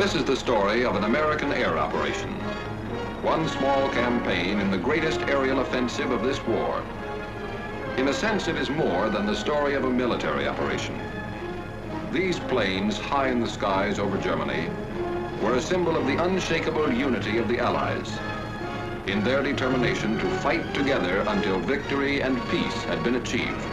This is the story of an American air operation. One small campaign in the greatest aerial offensive of this war. In a sense, it is more than the story of a military operation. These planes high in the skies over Germany were a symbol of the unshakable unity of the Allies in their determination to fight together until victory and peace had been achieved.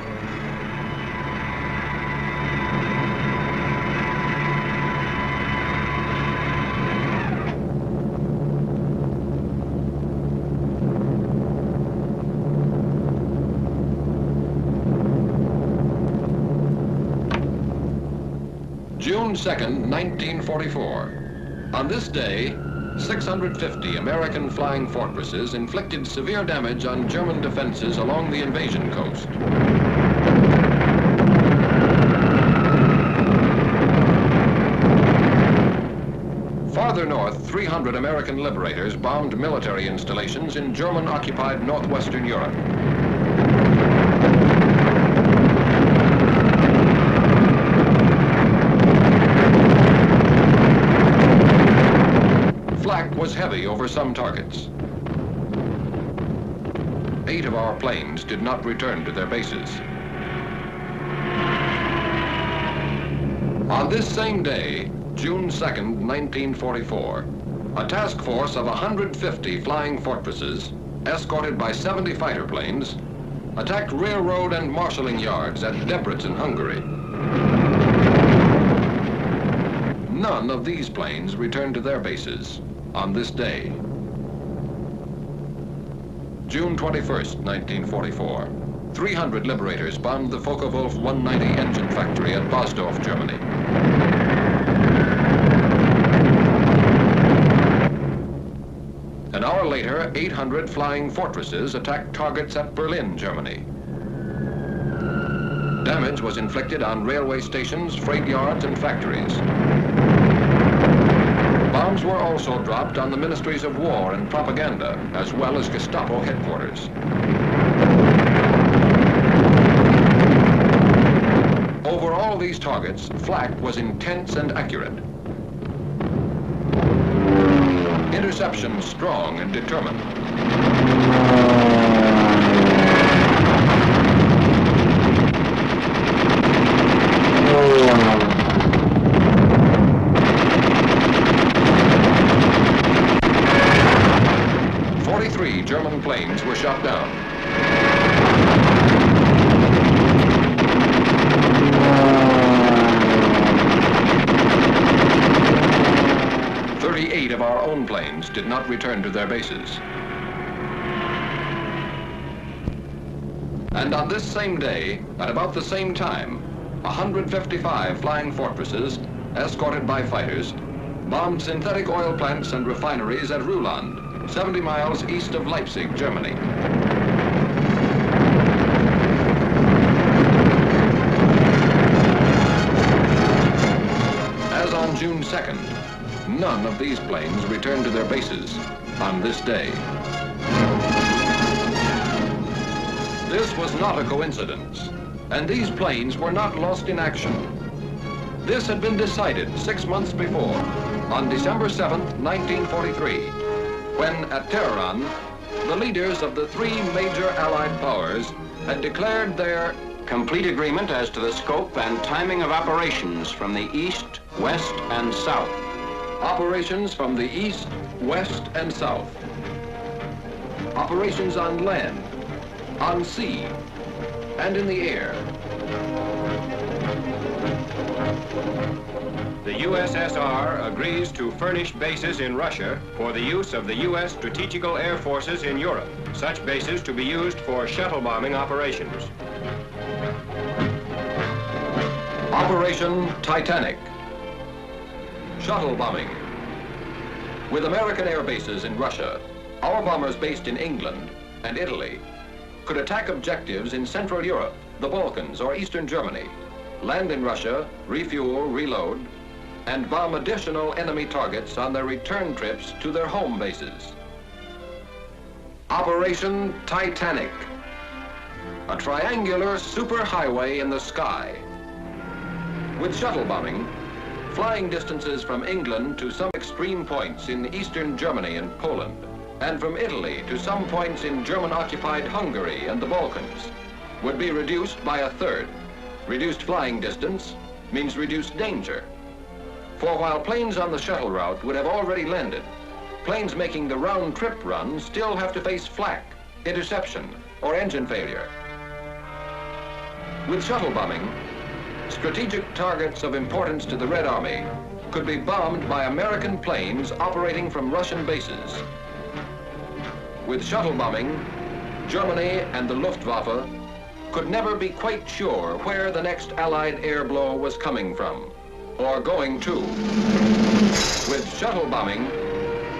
June 2nd, 1944. On this day, 650 American flying fortresses inflicted severe damage on German defenses along the invasion coast. Farther north, 300 American liberators bombed military installations in German-occupied northwestern Europe. Flak was heavy over some targets. 8 of our planes did not return to their bases. On this same day, June 2nd, 1944, a task force of 150 flying fortresses, escorted by 70 fighter planes, attacked railroad and marshalling yards at Debrecen, Hungary. None of these planes returned to their bases on this day. June 21st, 1944. 300 liberators bombed the Focke-Wulf 190 engine factory at Bosdorf, Germany. An hour later, 800 flying fortresses attacked targets at Berlin, Germany. Damage was inflicted on railway stations, freight yards, and factories. Bombs were also dropped on the ministries of war and propaganda, as well as Gestapo headquarters. Over all these targets, flak was intense and accurate. Interception strong and determined. German planes were shot down. "38 of our own planes did not return to their bases. And on this same day, at about the same time, 155 flying fortresses, escorted by fighters, bombed synthetic oil plants and refineries at Ruhland, 70 miles east of Leipzig, Germany. As on June 2nd, none of these planes returned to their bases on this day. This was not a coincidence, and these planes were not lost in action. This had been decided 6 months before, on December 7th, 1943, when at Tehran, the leaders of the 3 major Allied powers had declared their complete agreement as to the scope and timing of operations from the east, west, and south. Operations from the east, west, and south. Operations on land, on sea, and in the air. The USSR agrees to furnish bases in Russia for the use of the U.S. strategical air forces in Europe, such bases to be used for shuttle bombing operations. Operation Titanic. Shuttle bombing. With American air bases in Russia, our bombers based in England and Italy could attack objectives in Central Europe, the Balkans, or Eastern Germany, land in Russia, refuel, reload, and bomb additional enemy targets on their return trips to their home bases. Operation Titanic, a triangular superhighway in the sky. With shuttle bombing, flying distances from England to some extreme points in eastern Germany and Poland, and from Italy to some points in German-occupied Hungary and the Balkans, would be reduced by a third. Reduced flying distance means reduced danger. For while planes on the shuttle route would have already landed, planes making the round-trip run still have to face flak, interception, or engine failure. With shuttle bombing, strategic targets of importance to the Red Army could be bombed by American planes operating from Russian bases. With shuttle bombing, Germany and the Luftwaffe could never be quite sure where the next Allied air blow was coming from, or going to. With shuttle bombing,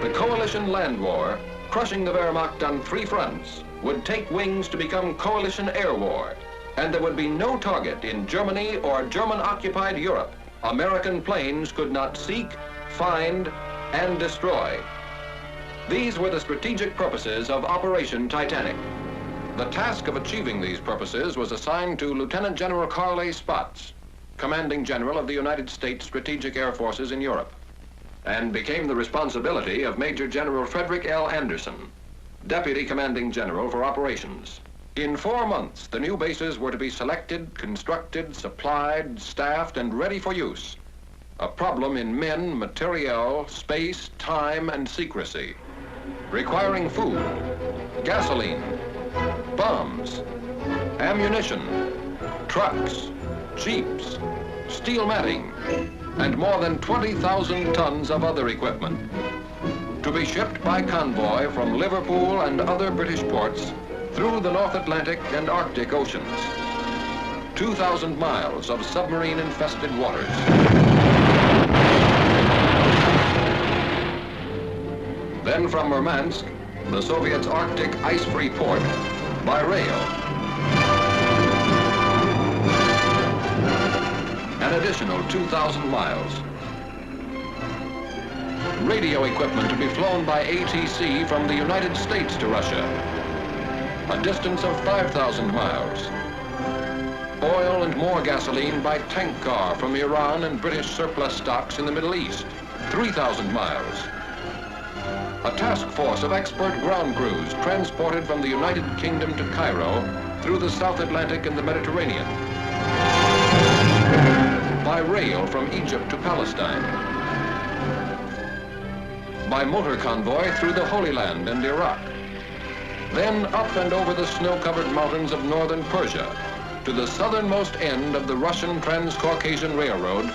the coalition land war, crushing the Wehrmacht on 3 fronts, would take wings to become coalition air war, and there would be no target in Germany or German-occupied Europe American planes could not seek, find, and destroy. These were the strategic purposes of Operation Titanic. The task of achieving these purposes was assigned to Lieutenant General Carl A. Spaatz, Commanding General of the United States Strategic Air Forces in Europe, and became the responsibility of Major General Frederick L. Anderson, Deputy Commanding General for Operations. In 4 months, the new bases were to be selected, constructed, supplied, staffed, and ready for use. A problem in men, materiel, space, time, and secrecy, requiring food, gasoline, bombs, ammunition, trucks, jeeps, steel matting, and more than 20,000 tons of other equipment, to be shipped by convoy from Liverpool and other British ports through the North Atlantic and Arctic Oceans. 2,000 miles of submarine-infested waters. Then from Murmansk, the Soviets' Arctic ice-free port, by rail. An additional 2,000 miles. Radio equipment to be flown by ATC from the United States to Russia. A distance of 5,000 miles. Oil and more gasoline by tank car from Iran and British surplus stocks in the Middle East, 3,000 miles. A task force of expert ground crews transported from the United Kingdom to Cairo through the South Atlantic and the Mediterranean. By rail from Egypt to Palestine. By motor convoy through the Holy Land and Iraq. Then up and over the snow-covered mountains of northern Persia to the southernmost end of the Russian Trans-Caucasian Railroad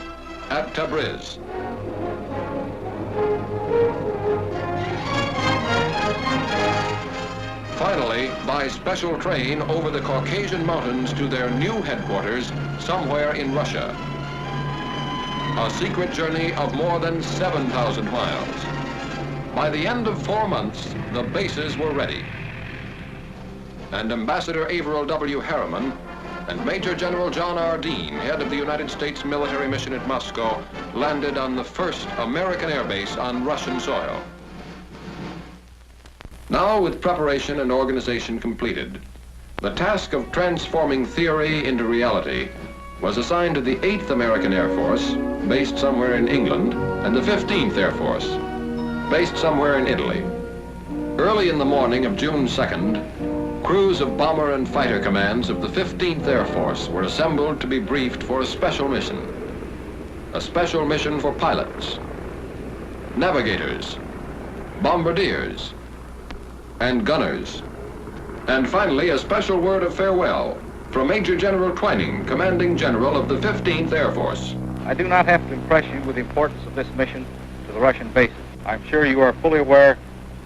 at Tabriz. Finally, by special train over the Caucasian Mountains to their new headquarters somewhere in Russia. A secret journey of more than 7,000 miles. By the end of 4 months, the bases were ready. And Ambassador Averill W. Harriman and Major General John R. Dean, head of the United States military mission at Moscow, landed on the first American airbase on Russian soil. Now, with preparation and organization completed, the task of transforming theory into reality was assigned to the 8th American Air Force, based somewhere in England, and the 15th Air Force, based somewhere in Italy. Early in the morning of June 2nd, crews of bomber and fighter commands of the 15th Air Force were assembled to be briefed for a special mission. A special mission for pilots, navigators, bombardiers, and gunners. And finally, a special word of farewell from Major General Twining, Commanding General of the 15th Air Force. I do not have to impress you with the importance of this mission to the Russian bases. I'm sure you are fully aware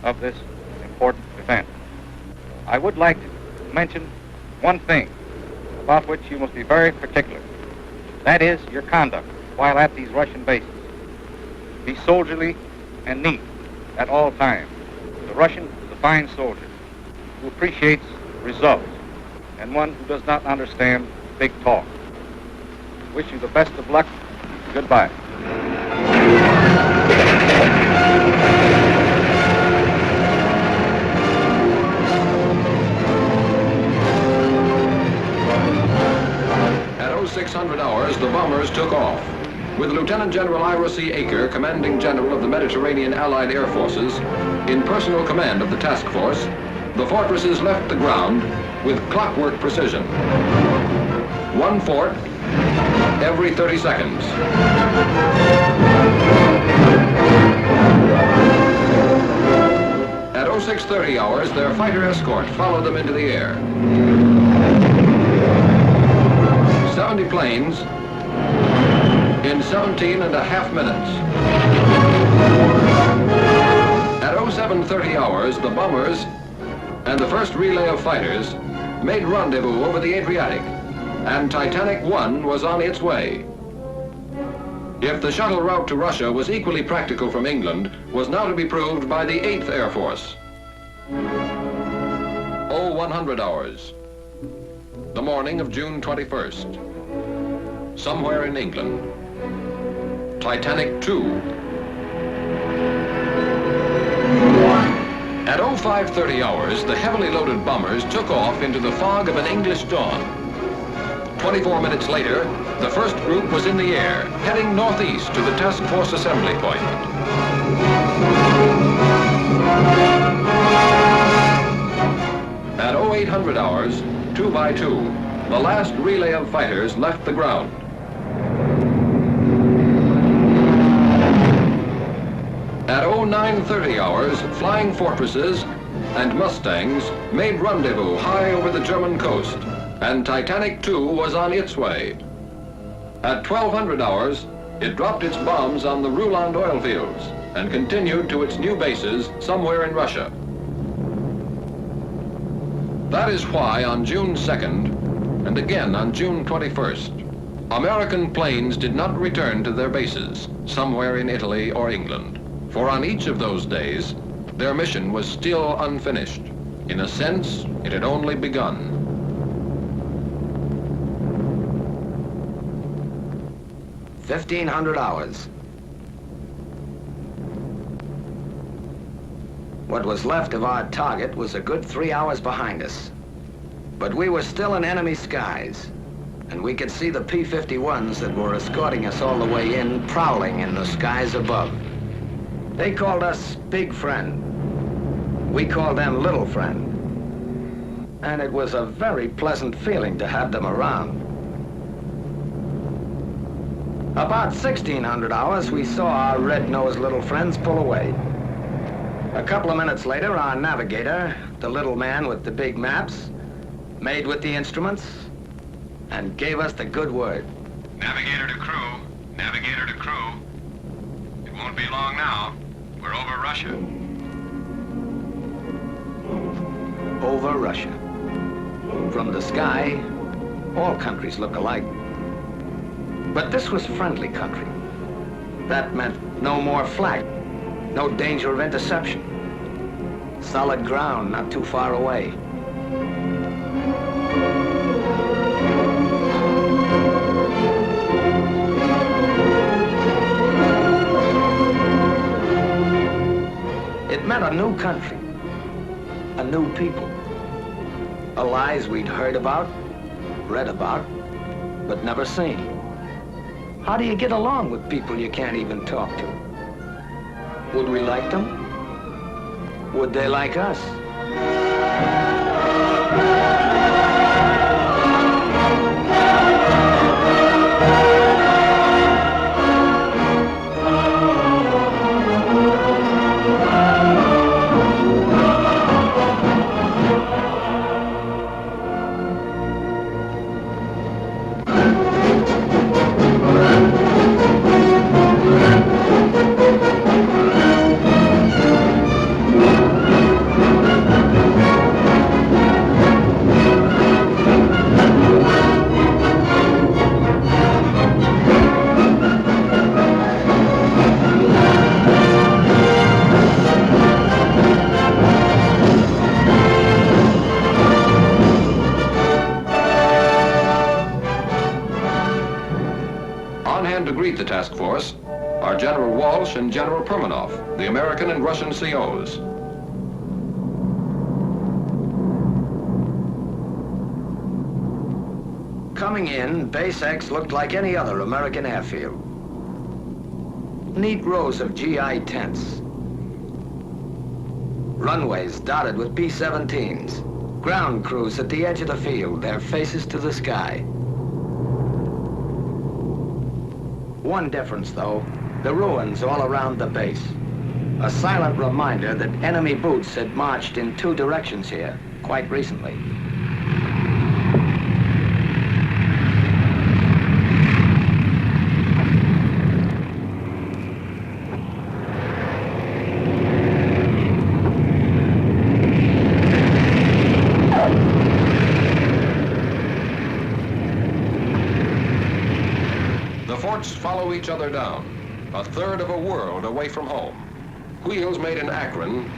of this important event. I would like to mention one thing about which you must be very particular. That is your conduct while at these Russian bases. Be soldierly and neat at all times. The Russian is a fine soldier who appreciates results and one who does not understand big talk. Wish you the best of luck. Goodbye. At 0600 hours, the bombers took off. with Lieutenant General Ira C. Aker, Commanding General of the Mediterranean Allied Air Forces, in personal command of the task force, the fortresses left the ground with clockwork precision. One fort every 30 seconds. At 0630 hours, their fighter escort followed them into the air. 70 planes in 17.5 minutes. At 0730 hours, the bombers and the first relay of fighters made rendezvous over the Adriatic, and Titanic I was on its way. If the shuttle route to Russia was equally practical from England, was now to be proved by the 8th Air Force. 0100 hours, the morning of June 21st. Somewhere in England, Titanic II. At 0530 hours, the heavily loaded bombers took off into the fog of an English dawn. 24 minutes later, the first group was in the air, heading northeast to the task force assembly point. At 0800 hours, 2 by 2, the last relay of fighters left the ground. At 0930 hours, flying fortresses and Mustangs made rendezvous high over the German coast, and Titanic II was on its way. At 1200 hours, it dropped its bombs on the Ruland oil fields and continued to its new bases somewhere in Russia. That is why on June 2nd, and again on June 21st, American planes did not return to their bases somewhere in Italy or England. For on each of those days, their mission was still unfinished. In a sense, it had only begun. $1,500 hours. What was left of our target was a good 3 hours behind us. But we were still in enemy skies, and we could see the P-51s that were escorting us all the way in, prowling in the skies above. They called us Big Friend. We called them Little Friend. And it was a very pleasant feeling to have them around. About 1600 hours, we saw our red-nosed little friends pull away. A couple of minutes later, our navigator, the little man with the big maps, made with the instruments, and gave us the good word. Navigator to crew, navigator to crew. It won't be long now. We're over Russia. Over Russia. From the sky, all countries look alike. But this was friendly country. That meant no more flak, no danger of interception. Solid ground not too far away. It meant a new country, a new people. A lives we'd heard about, read about, but never seen. How do you get along with people you can't even talk to? Would we like them? Would they like us? The task force are General Walsh and General Permanoff, the American and Russian COs. Coming in, Base X looked like any other American airfield. neat rows of GI tents. Runways dotted with B-17s. Ground crews at the edge of the field, their faces to the sky. One difference, though, the ruins all around the base. A silent reminder that enemy boots had marched in two directions here quite recently. Follow each other down, a third of a world away from home. Wheels made in Akron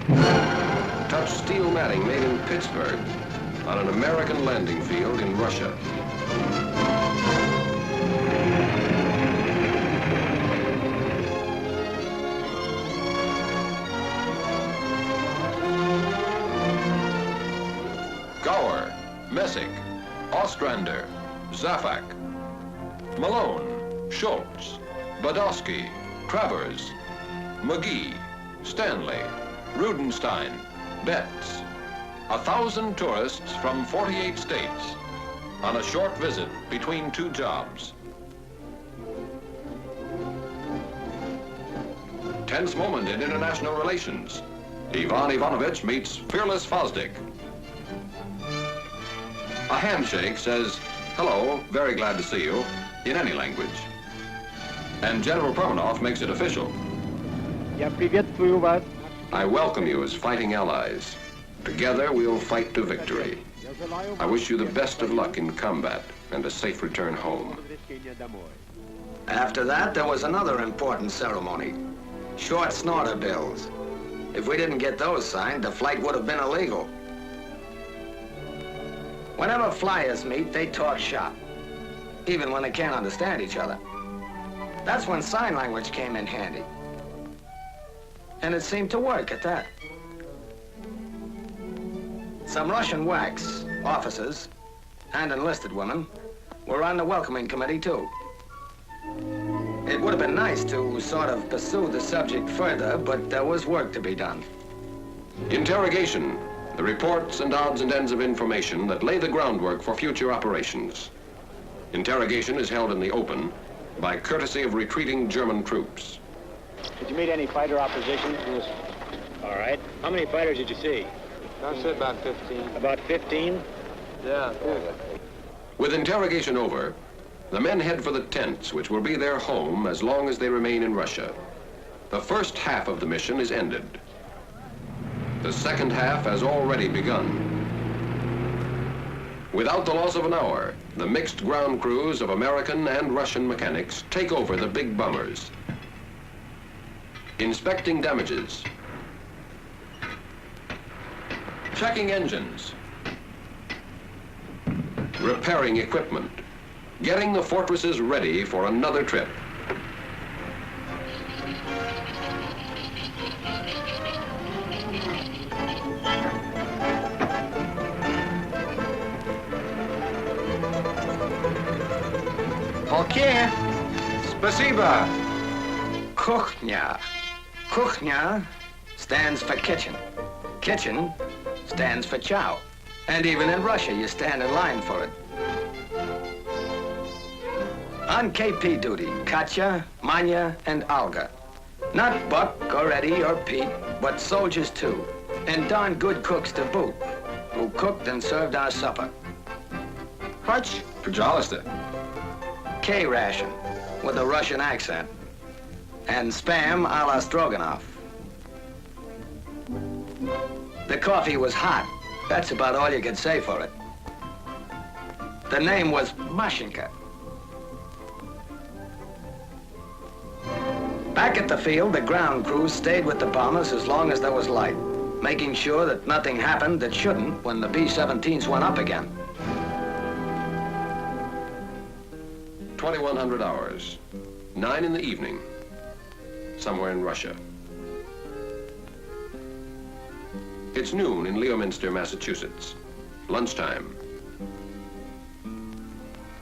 touch steel matting made in Pittsburgh on an American landing field in Russia. Gower, Messick, Ostrander, Zaffak, Malone, Schultz, Badowski, Travers, McGee, Stanley, Rudenstein, Betts. 1,000 tourists from 48 states on a short visit between two jobs. Tense moment in international relations. Ivan Ivanovich meets fearless Fosdick. A handshake says, "Hello, very glad to see you," in any language. And General Permanov makes it official. I welcome you as fighting allies. Together we'll fight to victory. I wish you the best of luck in combat and a safe return home. After that, there was another important ceremony. Short snorter bills. If we didn't get those signed, the flight would have been illegal. Whenever flyers meet, they talk shop, even when they can't understand each other. That's when sign language came in handy. And it seemed to work at that. Some Russian WACs, officers, and enlisted women were on the welcoming committee, too. It would have been nice to sort of pursue the subject further, but there was work to be done. Interrogation, the reports and odds and ends of information that lay the groundwork for future operations. Interrogation is held in the open by courtesy of retreating German troops. Did you meet any fighter opposition? Yes. All right. How many fighters did you see? I said about 15. About 15? Yeah. With interrogation over, the men head for the tents, which will be their home as long as they remain in Russia. The first half of the mission is ended. The second half has already begun. Without the loss of an hour, the mixed ground crews of American and Russian mechanics take over the big bombers. Inspecting damages. Checking engines. Repairing equipment. Getting the fortresses ready for another trip. Okay. Spasiba. Kuchnia. Kuchnia stands for kitchen. Kitchen stands for chow. And even in Russia, you stand in line for it. On KP duty, Katya, Manya, and Olga. Not Buck or Eddie or Pete, but soldiers too. And darn good cooks to boot, who cooked and served our supper. Hutch. Pajolista. K-ration, with a Russian accent. And spam a la Stroganoff. The coffee was hot. That's about all you could say for it. The name was Mashinka. Back at the field, the ground crews stayed with the bombers as long as there was light, making sure that nothing happened that shouldn't when the B-17s went up again. 2100 hours, 9 in the evening, somewhere in Russia. It's noon in Leominster, Massachusetts, lunchtime.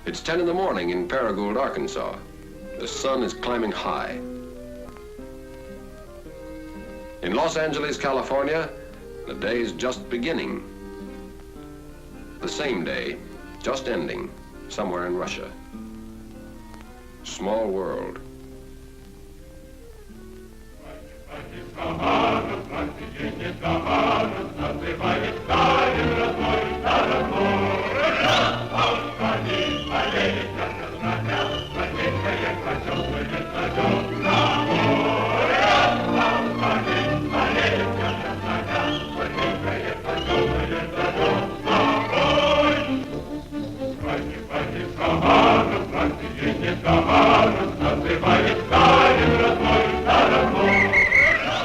It's 10 in the morning in Paragould, Arkansas. The sun is climbing high. In Los Angeles, California, the day's just beginning. The same day, just ending, somewhere in Russia. Small world.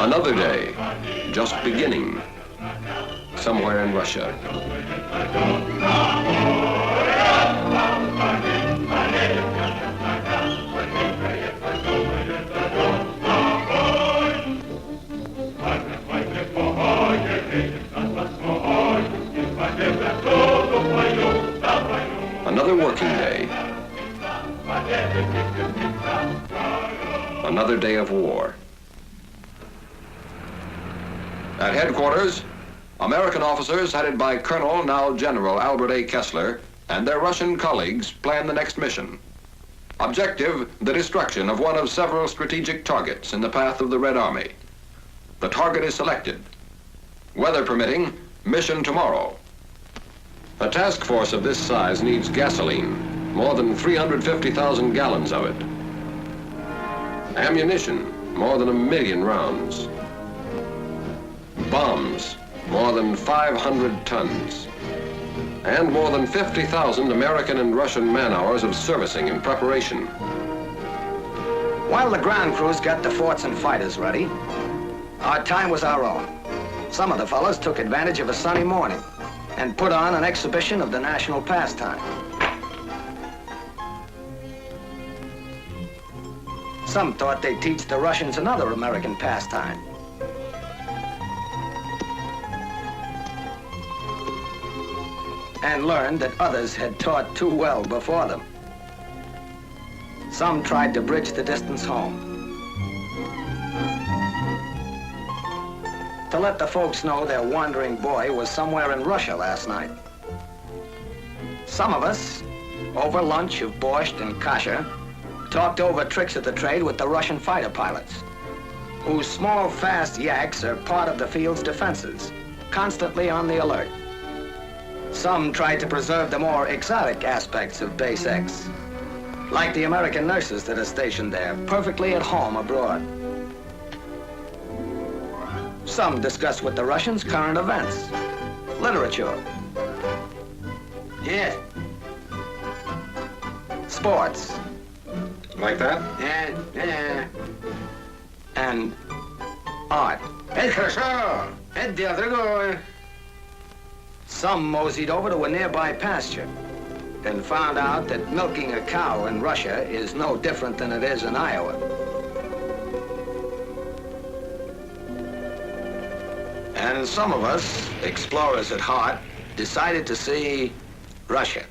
Another day, just beginning, somewhere in Russia. Another working day. Another day of war. At headquarters, American officers headed by Colonel, now General Albert A. Kessler, and their Russian colleagues plan the next mission. Objective, the destruction of one of several strategic targets in the path of the Red Army. The target is selected. Weather permitting, mission tomorrow. A task force of this size needs gasoline, more than 350,000 gallons of it. Ammunition, more than 1 million rounds. Bombs, more than 500 tons. And more than 50,000 American and Russian man-hours of servicing and preparation. While the ground crews got the forts and fighters ready, our time was our own. Some of the fellows took advantage of a sunny morning and put on an exhibition of the national pastime. Some thought they'd teach the Russians another American pastime. And learned that others had taught too well before them. Some tried to bridge the distance home, to let the folks know their wandering boy was somewhere in Russia last night. Some of us, over lunch of borscht and kasha, talked over tricks of the trade with the Russian fighter pilots, whose small, fast yaks are part of the field's defenses, constantly on the alert. Some tried to preserve the more exotic aspects of Base X, like the American nurses that are stationed there, perfectly at home abroad. Some discussed with the Russians current events, literature, Yeah. sports, Like that? Yeah. and art. Это хорошо. Это дело другое. Some moseyed over to a nearby pasture and found out that milking a cow in Russia is no different than it is in Iowa. And some of us, explorers at heart, decided to see Russia.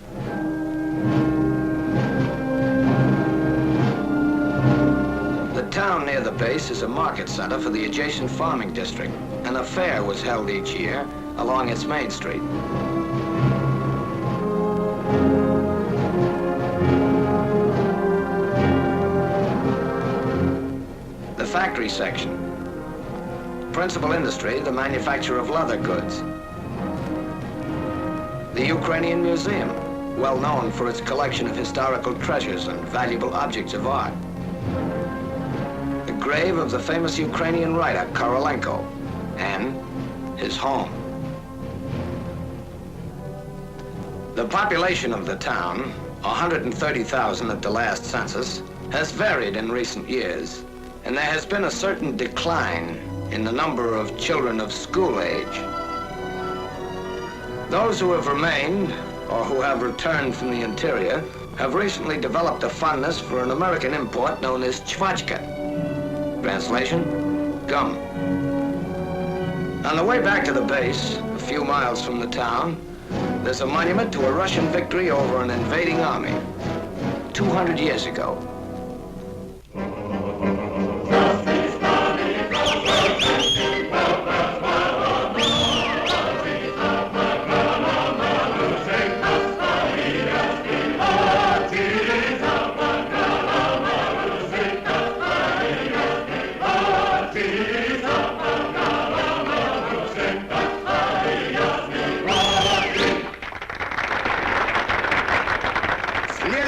The town near the base is a market center for the adjacent farming district, and a fair was held each year along its main street. The factory section. Principal industry, the manufacture of leather goods. The Ukrainian Museum, well known for its collection of historical treasures and valuable objects of art. The grave of the famous Ukrainian writer, Korolenko, and his home. The population of the town, 130,000 at the last census, has varied in recent years, and there has been a certain decline in the number of children of school age. Those who have remained, or who have returned from the interior, have recently developed a fondness for an American import known as chvachka. Translation, gum. On the way back to the base, a few miles from the town, there's a monument to a Russian victory over an invading army 200 years ago.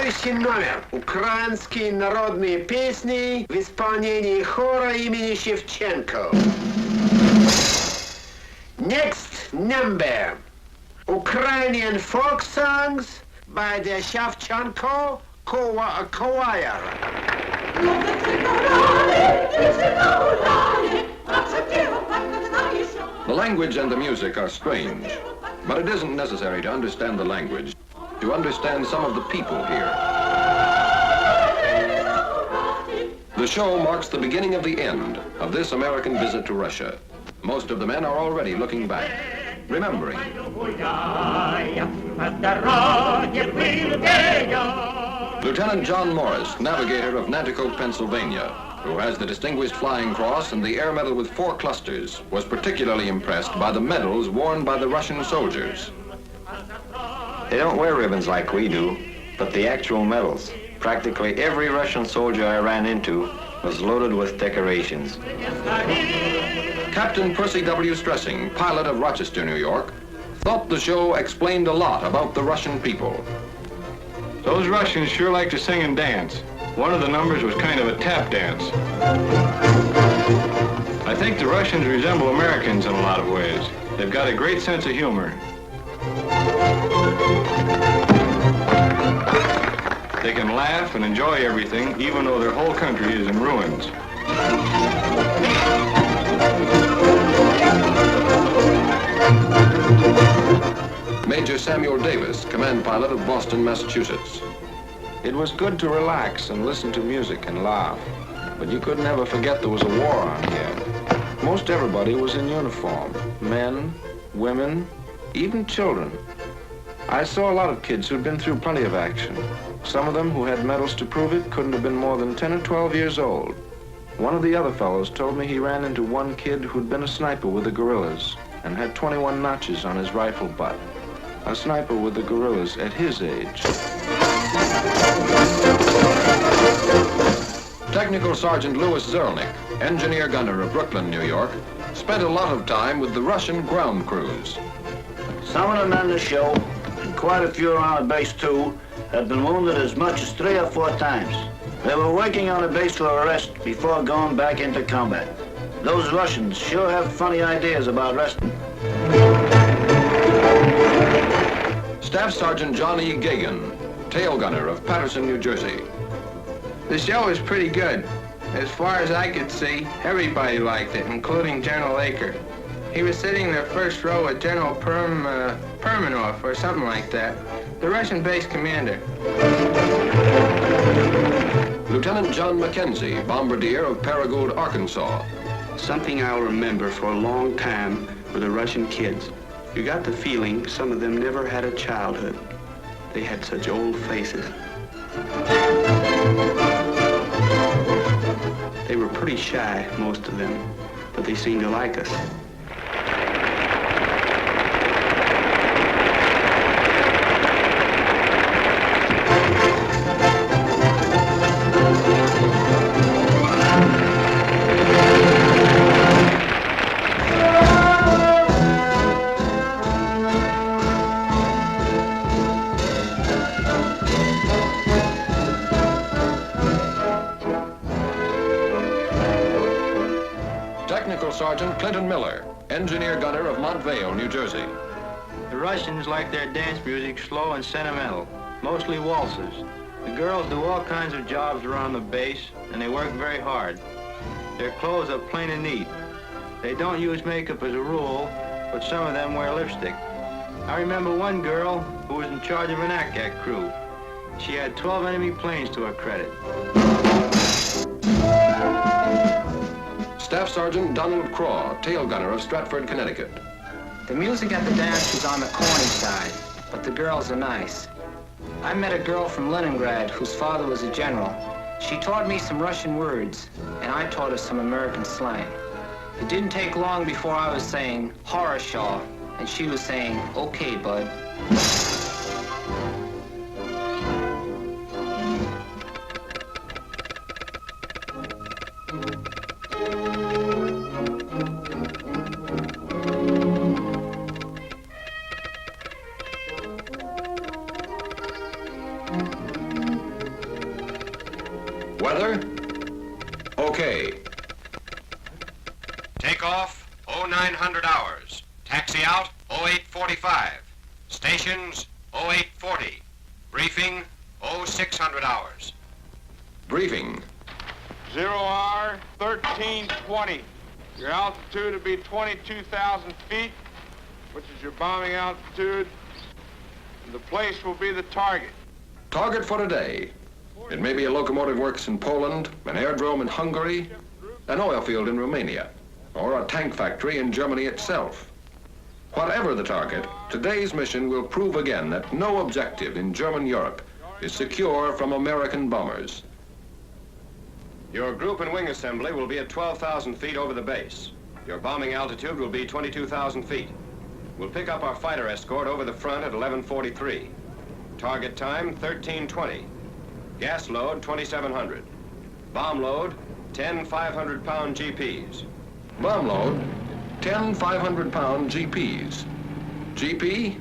Следующий номер. Украинские народные песни в исполнении хора имени Шевченко. Next number. Ukrainian folk songs by the Shevchenko choir. The language and the music are strange, but it isn't necessary to understand the language to understand some of the people here. The show marks the beginning of the end of this American visit to Russia. Most of the men are already looking back, remembering. Lieutenant John Morris, navigator of Nanticoke, Pennsylvania, who has the Distinguished Flying Cross and the Air Medal with 4 clusters, was particularly impressed by the medals worn by the Russian soldiers. They don't wear ribbons like we do, but the actual medals. Practically every Russian soldier I ran into was loaded with decorations. Captain Percy W. Stressing, pilot of Rochester, New York, thought the show explained a lot about the Russian people. Those Russians sure like to sing and dance. One of the numbers was kind of a tap dance. I think the Russians resemble Americans in a lot of ways. They've got a great sense of humor. They can laugh and enjoy everything, even though their whole country is in ruins. Major Samuel Davis, command pilot of Boston, Massachusetts. It was good to relax and listen to music and laugh, but you could never forget there was a war on here. Most everybody was in uniform, men, women, even children. I saw a lot of kids who'd been through plenty of action. Some of them who had medals to prove it couldn't have been more than 10 or 12 years old. One of the other fellows told me he ran into one kid who'd been a sniper with the guerrillas and had 21 notches on his rifle butt. A sniper with the guerrillas at his age. Technical Sergeant Louis Zerlnick, engineer gunner of Brooklyn, New York, spent a lot of time with the Russian ground crews. Some of the men on the show, and quite a few around the base too, had been wounded as much as 3 or 4 times. They were working on the base for a rest before going back into combat. Those Russians sure have funny ideas about resting. Staff Sergeant John E. Gagan, tail gunner of Paterson, New Jersey. The show was pretty good. As far as I could see, everybody liked it, including General Aker. He was sitting in the first row with General Permanov or something like that, the Russian base commander. Lieutenant John Mackenzie, bombardier of Paragould, Arkansas. Something I'll remember for a long time were the Russian kids. You got the feeling some of them never had a childhood. They had such old faces. They were pretty shy, most of them, but they seemed to like us. Sergeant Clinton Miller, engineer gunner of Montvale, New Jersey. The Russians like their dance music slow and sentimental, mostly waltzes. The girls do all kinds of jobs around the base, and they work very hard. Their clothes are plain and neat. They don't use makeup as a rule, but some of them wear lipstick. I remember one girl who was in charge of an ACAC crew. She had 12 enemy planes to her credit. Staff Sergeant Donald Craw, tail gunner of Stratford, Connecticut. The music at the dance was on the corny side, but the girls are nice. I met a girl from Leningrad whose father was a general. She taught me some Russian words, and I taught her some American slang. It didn't take long before I was saying, "Horror-shaw," and she was saying, "Okay, bud." Weather? Okay. Takeoff, 0900 hours. Taxi out, 0845. Stations, 0840. Briefing, 0600 hours. Briefing. 0R 1320. Your altitude will be 22,000 feet, which is your bombing altitude. And the place will be the target. Target for today. It may be a locomotive works in Poland, an aerodrome in Hungary, an oil field in Romania, or a tank factory in Germany itself. Whatever the target, today's mission will prove again that no objective in German Europe is secure from American bombers. Your group and wing assembly will be at 12,000 feet over the base. Your bombing altitude will be 22,000 feet. We'll pick up our fighter escort over the front at 11:43. Target time, 13:20. Gas load, 2,700. Bomb load, 10 500-pound GPs. Bomb load, 10 500-pound GPs. GP,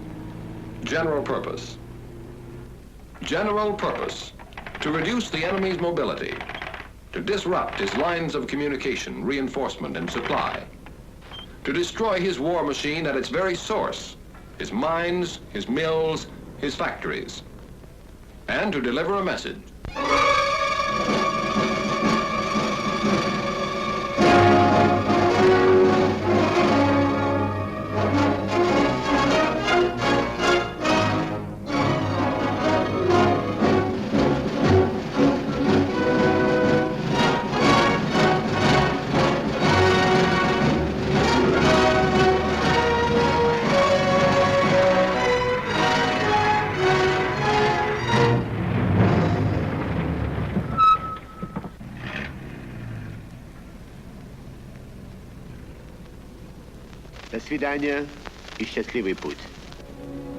general purpose. General purpose, to reduce the enemy's mobility, to disrupt his lines of communication, reinforcement, and supply, to destroy his war machine at its very source, his mines, his mills, his factories, and to deliver a message. До свидания и счастливый путь.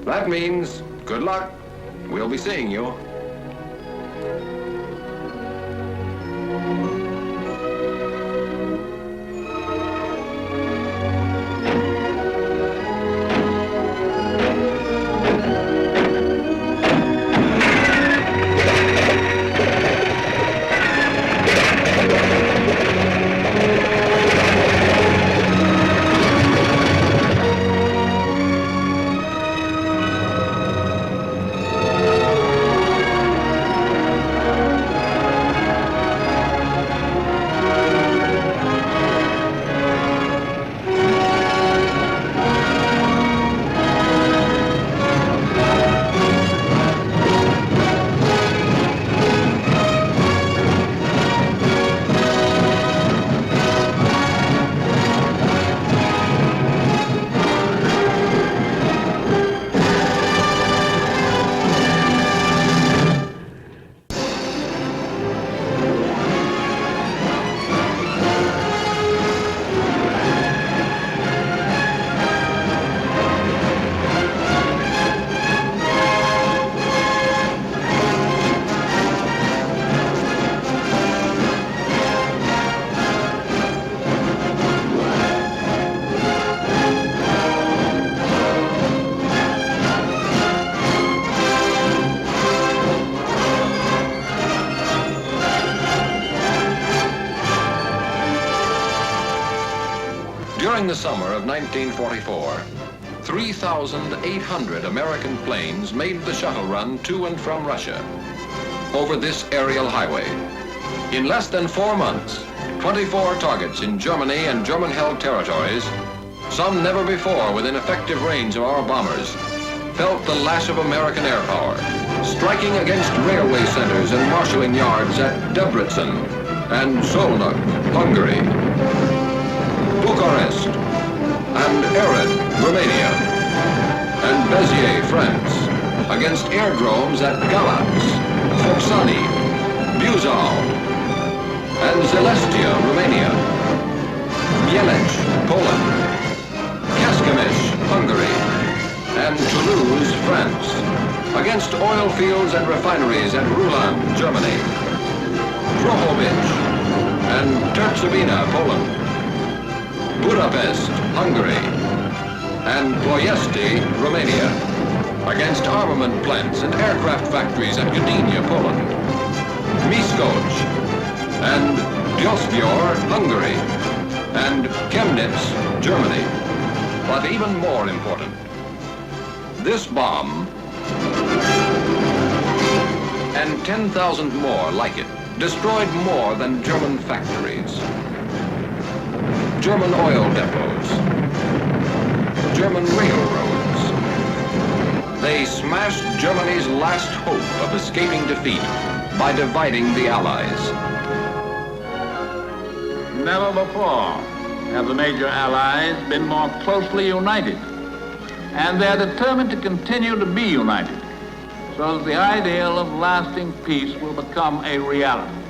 That means good luck. We'll be seeing you. During the summer of 1944, 3,800 American planes made the shuttle run to and from Russia over this aerial highway. In less than 4 months, 24 targets in Germany and German-held territories, some never before within effective range of our bombers, felt the lash of American air power, striking against railway centers and marshalling yards at Debrecen and Szolnok, Hungary, Bucharest, and Ered, Romania, and Béziers, France, against airdromes at Galatz, Foksani, Buzău, and Zelestia, Romania, Mielec, Poland, Kecskemés, Hungary, and Toulouse, France, against oil fields and refineries at Rulan, Germany, Drohobych, and Tercovina, Poland, Budapest, Hungary, and Ploiesti, Romania, against armament plants and aircraft factories at Gdynia, Poland, Miskolc, and Diospor, Hungary, and Chemnitz, Germany. But even more important, this bomb and 10,000 more like it destroyed more than German factories, German oil depots, German railroads. They smashed Germany's last hope of escaping defeat by dividing the Allies. Never before have the major Allies been more closely united, and they're determined to continue to be united so that the ideal of lasting peace will become a reality.